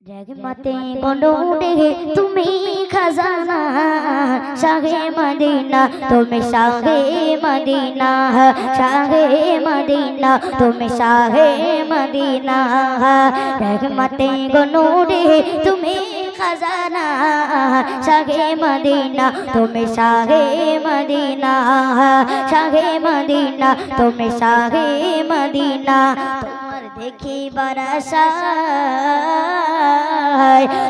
रहमते बनोड़े तुम्हें खजाना शाहे मदीना तुम्हें शाहे मदीना शाहे मदीना तुम्हें शाहे मदीना रहमते बनोड़े तुम्हें खजाना शाहे मदीना तुम्हें शाहे मदीना शाहे मदीना तुम्हें शाहे मदीना देखी बरसाय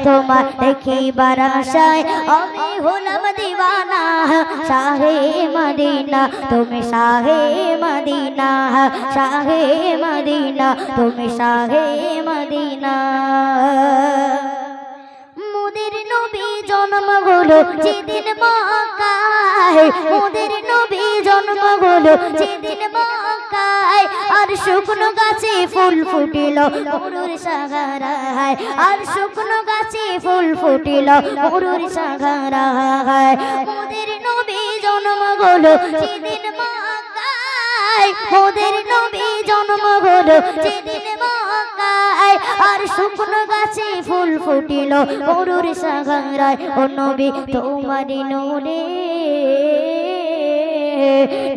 तुम्हार देखी बरसाय আমি হলাম দিওয়ানা শাহে মদিনা তুমি শাহে মদিনা শাহে মদিনা তুমি শাহে মদিনা মোদের নবী জন্ম হলো যেদিন মক্কায় মোদের নবী জন্ম হলো যেদিন মক্কায় আর শুকনো গাছে ফুল ফুটিল মরুর সাগরায় আর শুকনো গাছে ফুল ফুটিল মরুর সাগরায় মোদের নবী জন্ম হলো যেদিন মক্কায় মোদের নবী জন্ম হলো যেদিন মক্কায় আর শুকনো গাছে ফুল ফুটিল মরুর সাগরায় ও নবী তোমারি নূরে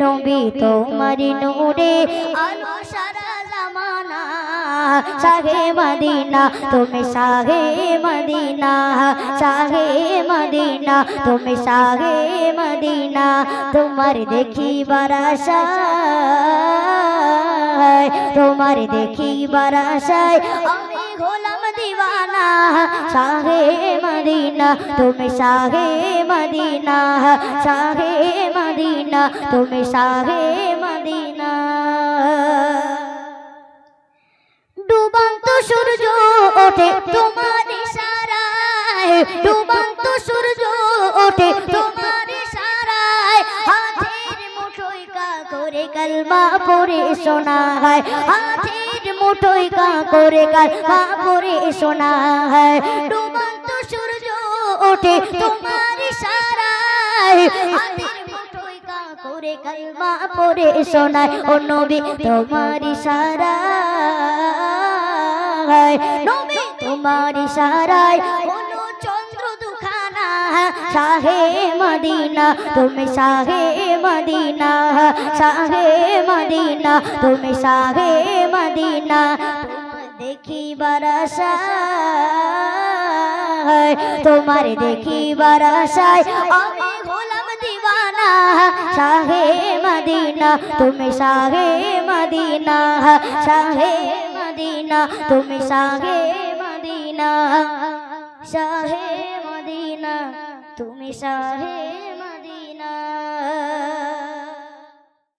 নবী তোমারি নূরে আলো সারা জামানা শাহে মদিনা তুমি শাহে মদিনা শাহে মদিনা তুমি শাহে মদিনা তোমার দেখিবার আশায় তোমার দেখিবার আশায় আমি হলাম দিওয়ানা শাহে মদিনা তুমি শাহে মদিনা শাহে মদিনা তুমি শাহে মদিনা ডুবন্ত সূর্য ওঠে তোমার ইশারায় ডুবন্ত সূর্য ওঠে তোমার ইশারায় হাতের মুঠোয় কা করে কলমা পড়ে শোনায় হাতের মুঠোয় কা করে কলমা পড়ে শোনায় ডুবন্ত সূর্য ওঠে তোমার ইশারায় হাতের মুঠোয় কা করে কলমা পড়ে শোনায় ও নবী তোমার ইশারায় নবী তোমার ইশারায় হলো চন্দ্র দুখানা শাহে মদিনা তুমি শাহে মদিনা শাহে মদিনা তুমি শাহে মদিনা দেখিবার আশায় তোমার দেখিবার আশায় আমি হলাম দিওয়ানা শাহে মদিনা তুমি শাহে মদিনা শাহে মদিনা তুমি শাহে মদিনা শাহে মদিনা তুমি শাহে